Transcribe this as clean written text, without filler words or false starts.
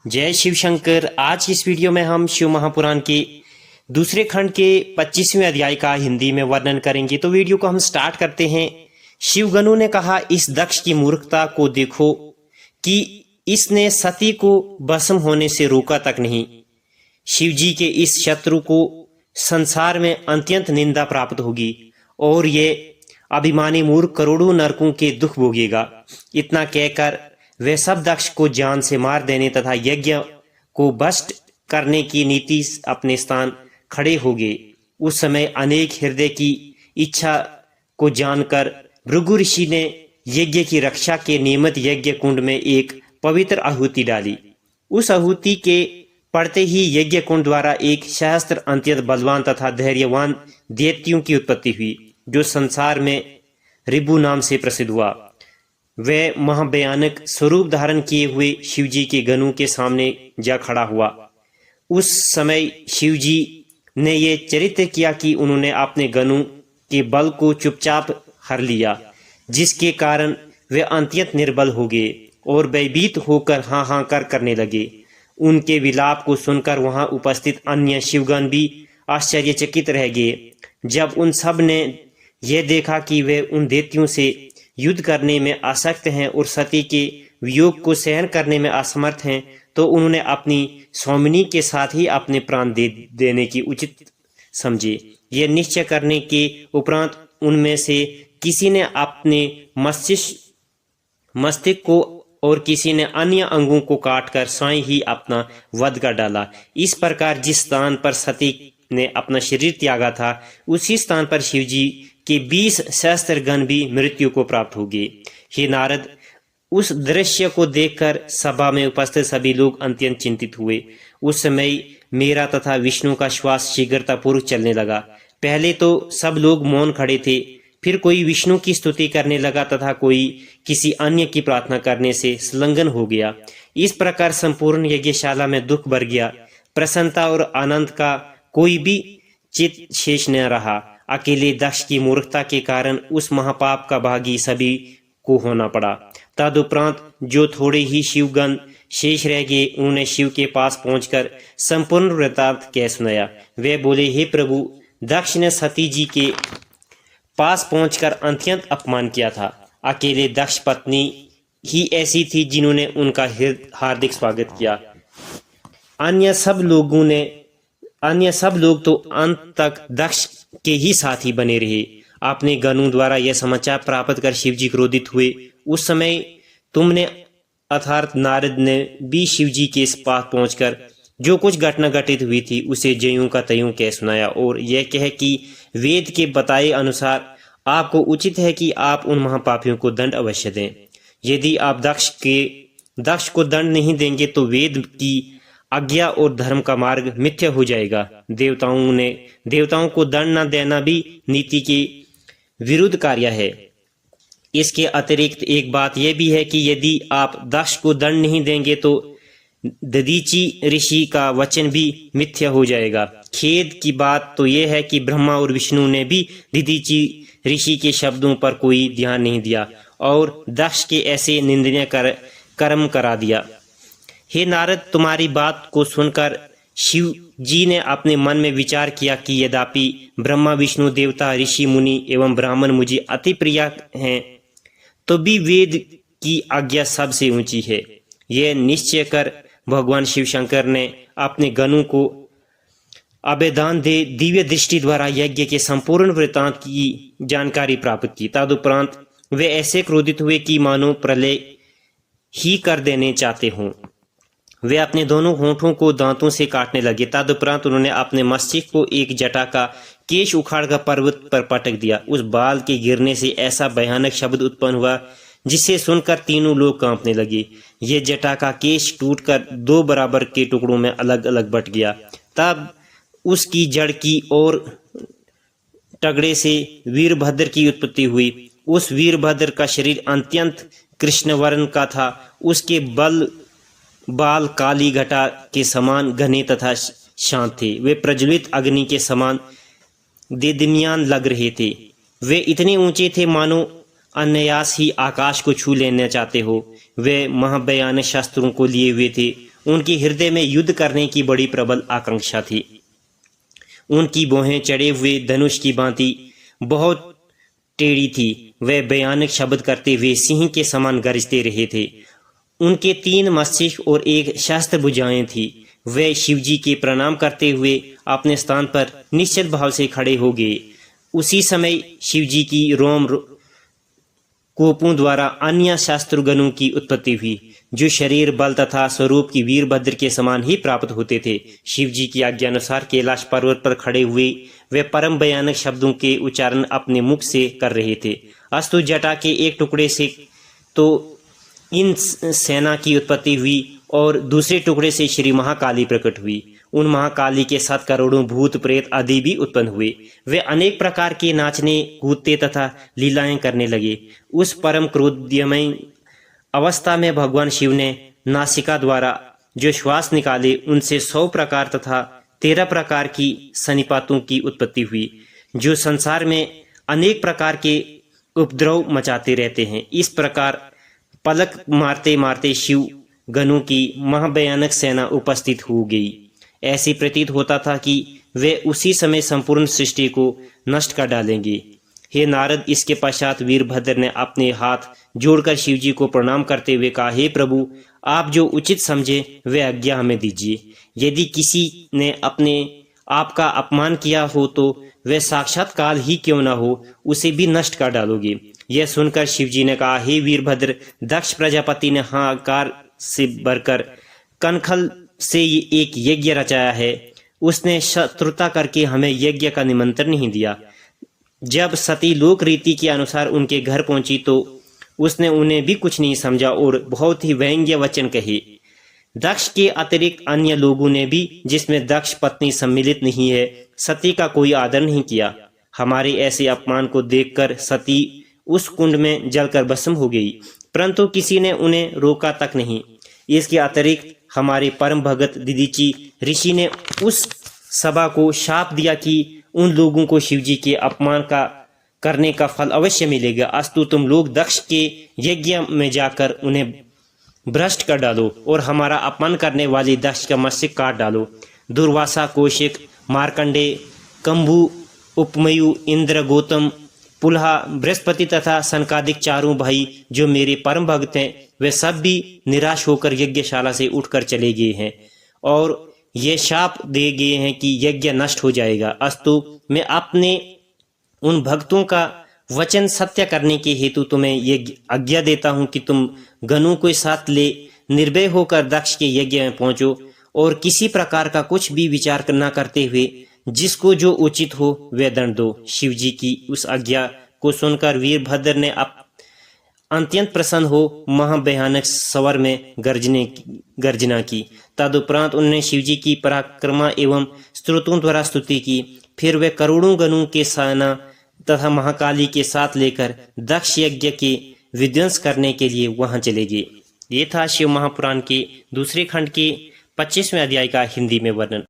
जय शिव शंकर। आज की इस वीडियो में हम शिव महापुराण के दूसरे खंड के 25वें अध्याय का हिंदी में वर्णन करेंगे। तो वीडियो को हम स्टार्ट करते हैं। शिवगनु ने कहा, इस दक्ष की मूर्खता को देखो कि इसने सती को भस्म होने से रोका तक नहीं। शिव जी के इस शत्रु को संसार में अत्यंत निंदा प्राप्त होगी और ये अभिमानी मूर्ख करोड़ों नरकों के दुख भोगेगा। इतना कहकर वे सब दक्ष को जान से मार देने तथा यज्ञ को भ्रष्ट करने की नीति अपने स्थान खड़े हो गए। उस समय अनेक हृदय की इच्छा को जानकर भृगु ऋषि ने यज्ञ की रक्षा के नियमित यज्ञ कुंड में एक पवित्र आहुति डाली। उस आहुति के पड़ते ही यज्ञ कुंड द्वारा एक सहस्त्र अत्यंत बलवान तथा धैर्यवान दैत्यों की उत्पत्ति हुई, जो संसार में रिबु नाम से प्रसिद्ध हुआ। वह महाभयानक स्वरूप धारण किए हुए शिवजी के गनु के सामने जा खड़ा हुआ। उस समय शिवजी ने यह चरित्र किया कि उन्होंने अपने गनु के बल को चुपचाप हर लिया, जिसके कारण वे अत्यंत निर्बल हो गए और भयभीत होकर हाँ हाँ करने लगे। उनके विलाप को सुनकर वहां उपस्थित अन्य शिवगण भी आश्चर्यचकित रह गए। जब उन सब ने यह देखा कि वे उन दैत्यों से युद्ध करने में आसक्त हैं और सती के वियोग को सहन करने में असमर्थ हैं, तो उन्होंने अपनी स्वामिनी के साथ ही अपने प्राण देने की उचित समझे। यह निश्चय करने के उपरांत उनमें से किसी ने अपने मस्तिष्क को और किसी ने अन्य अंगों को काटकर स्वयं ही अपना वध कर डाला। इस प्रकार जिस स्थान पर सती ने अपना शरीर त्यागा था, उसी स्थान पर शिवजी के 20 सहस्त्र गण भी मृत्यु को प्राप्त हो गए। हे नारद, उस दृश्य को देखकर सभा में उपस्थित सभी लोग अत्यंत चिंतित हुए। उस समय मेरा तथा विष्णु का श्वास शीघ्रतापूर्वक चलने लगा। पहले तो सब लोग मौन खड़े थे, फिर कोई विष्णु की स्तुति करने लगा तथा कोई किसी अन्य की प्रार्थना करने से संलग्न हो गया। इस प्रकार संपूर्ण यज्ञशाला में दुख भर गया। प्रसन्नता और आनंद का कोई भी चित शेष न रहा। अकेले दक्ष की मूर्खता के कारण उस महापाप का भागी सभी को होना पड़ा। तदुपरांत जो थोड़े ही शिवगण शेष रह गए, उन्होंने शिव के पास पहुंचकर संपूर्ण वृत्तांत कह सुनाया। वे बोले, हे प्रभु, दक्ष ने सती जी के पास पहुंचकर अत्यंत अपमान किया था। अकेले दक्ष पत्नी ही ऐसी थी जिन्होंने उनका हार्दिक स्वागत किया। अन्य सब लोग तो अंत तक दक्ष के ही साथी बने रहे। आपने गनु द्वारा यह समाचार प्राप्त कर शिवजी क्रोधित हुए। उस समय तुमने अर्थात नारद ने भी शिवजी के पास पहुंचकर जो कुछ घटना घटित हुई थी उसे ज्यों का त्यों कह सुनाया और यह कह कि वेद के बताए अनुसार आपको उचित है कि आप उन महापापियों को दंड अवश्य दें। यदि आप दक्ष को दंड नहीं देंगे तो वेद की आज्ञा और धर्म का मार्ग मिथ्या हो जाएगा। देवताओं को दंड न देना भी नीति के विरुद्ध कार्य है। इसके अतिरिक्त एक बात यह भी है कि यदि आप दक्ष को दंड नहीं देंगे तो दधीचि ऋषि का वचन भी मिथ्या हो जाएगा। खेद की बात तो यह है कि ब्रह्मा और विष्णु ने भी दधीचि ऋषि के शब्दों पर कोई ध्यान नहीं दिया और दक्ष के ऐसे निंदनीय कर्म करा दिया। हे नारद, तुम्हारी बात को सुनकर शिव जी ने अपने मन में विचार किया कि यद्यपि ब्रह्मा विष्णु देवता ऋषि मुनि एवं ब्राह्मण मुझे अति प्रिय हैं, तो भी वेद की आज्ञा सबसे ऊंची है। यह निश्चय कर भगवान शिव शंकर ने अपने गनु को अभेदान दे दिव्य दृष्टि द्वारा यज्ञ के संपूर्ण वृत्तांत की जानकारी प्राप्त की। तदुपरांत वे ऐसे क्रोधित हुए कि मानो प्रलय ही कर देने चाहते हों। वे अपने दोनों होंठों को दांतों से काटने लगे। तदुपरांत उन्होंने अपने मस्तिष्क को एक जटा का केश उखाड़कर पर्वत पर पटक दिया। उस बाल के गिरने से ऐसा भयानक शब्द उत्पन्न हुआ जिसे सुनकर तीनों लोग कांपने लगे। ये जटा का केश टूटकर 2 बराबर के टुकड़ों में अलग अलग बट गया। तब उसकी जड़ की और टगड़े से वीरभद्र की उत्पत्ति हुई। उस वीरभद्र का शरीर अत्यंत कृष्णवर्ण का था। उसके बाल काली घटा के समान घने तथा शांत थे। वे प्रज्वलित अग्नि के समान देदीप्यमान लग रहे थे। वे इतने ऊंचे थे मानो अनायास ही आकाश को छू लेना चाहते हो। वे महाभयानक शस्त्रों को लिए हुए थे उनके हृदय में युद्ध करने की बड़ी प्रबल आकांक्षा थी। उनकी भौहें चढ़े हुए धनुष की भांति बहुत टेढ़ी थी। वे भयानक शब्द करते हुए सिंह के समान गरजते रहे थे। उनके 3 मस्तिष्क और 1 शस्त्र भुजाएं थी। वे शिवजी के प्रणाम करते हुए अपने स्थान पर निश्चित भाव से खड़े हो गए। उसी समय शिवजी की रोम कोपों द्वारा अन्य शस्त्रगणों की उत्पत्ति हुई, जो शरीर बल तथा स्वरूप की वीरभद्र के समान ही प्राप्त होते थे। शिवजी की आज्ञा अनुसार कैलाश पर्वत पर खड़े हुए वे परम भयानक शब्दों के उच्चारण अपने मुख से कर रहे थे। अस्तु जटा के एक टुकड़े से तो इन सेना की उत्पत्ति हुई और दूसरे टुकड़े से श्री महाकाली प्रकट हुई। उन महाकाली के साथ करोड़ों भूत प्रेत आदि भी उत्पन्न हुए। वे अनेक प्रकार के नाचने कूदते तथा लीलाएं करने लगे। उस परम क्रोधमय अवस्था में भगवान शिव ने नासिका द्वारा जो श्वास निकाले, उनसे 100 प्रकार तथा 13 प्रकार की सन्निपातों की उत्पत्ति हुई, जो संसार में अनेक प्रकार के उपद्रव मचाते रहते हैं। इस प्रकार पलक मारते मारते शिव गणों की महाभयानक सेना उपस्थित हो गई। ऐसी प्रतीत होता था कि वे उसी समय संपूर्ण सृष्टि को नष्ट कर डालेंगे। हे नारद, इसके पश्चात वीरभद्र ने अपने हाथ जोड़कर शिवजी को प्रणाम करते हुए कहा, हे प्रभु, आप जो उचित समझे वे आज्ञा हमें दीजिए। यदि किसी ने अपने आप का अपमान किया हो तो वह साक्षात काल ही क्यों न हो, उसे भी नष्ट कर डालोगे। यह सुनकर शिवजी ने कहा, हे वीरभद्र, दक्ष प्रजापति ने हाहाकार से भरकर कनखल से एक यज्ञ रचाया है। उसने शत्रुता करके हमें यज्ञ का निमंत्रण नहीं दिया। जब सती लोक रीति के अनुसार उनके घर पहुंची तो उसने उन्हें भी कुछ नहीं समझा और बहुत ही व्यंग्य वचन कहे। दक्ष के अतिरिक्त अन्य लोगों ने भी, जिसमें दक्ष पत्नी सम्मिलित नहीं है, सती का कोई आदर नहीं किया। हमारे ऐसे अपमान को देखकर सती उस कुंड में जलकर भस्म हो गई, परंतु किसी ने उन्हें रोका तक नहीं। इसके अतिरिक्त हमारे परम भगत दीदीची ऋषि ने उस सभा को शाप दिया कि उन लोगों को शिवजी के अपमान का करने का फल अवश्य मिलेगा। अस्तु तुम लोग दक्ष के यज्ञ में जाकर उन्हें भ्रष्ट कर डालो और हमारा अपमान करने वाले दक्ष का मस्तक काट डालो। दुर्वासा, कौशिक, मार्कंडे, कंबु, उपमयु, इंद्र, गौतम, पुलहा, बृहस्पति तथा सनकादिक चारों भाई जो मेरे परम भक्त हैं, वे सब भी निराश होकर यज्ञशाला से उठकर चले गए हैं और ये शाप दे गए हैं कि यज्ञ नष्ट हो जाएगा। अस्तु मैं अपने उन भक्तों का वचन सत्य करने के हेतु तुम्हें ये आज्ञा देता हूं कि तुम गणों के साथ ले निर्भय होकर दक्ष के यज्ञ में पहुंचो और किसी प्रकार का कुछ भी विचार न करते हुए जिसको जो उचित हो वह दंड दो। शिवजी की उस आज्ञा को सुनकर वीरभद्र ने अत्यंत प्रसन्न हो महाभयानक स्वर में गर्जना की। तदुपरांत उन्होंने शिवजी की पराक्रमा एवं स्तोत्रों द्वारा स्तुति की। फिर वे करोड़ों गणों के सेना तथा महाकाली के साथ लेकर दक्ष यज्ञ के विध्वंस करने के लिए वहां चले गए। ये था शिव महापुराण के दूसरे खंड के 25वें अध्याय का हिंदी में वर्णन।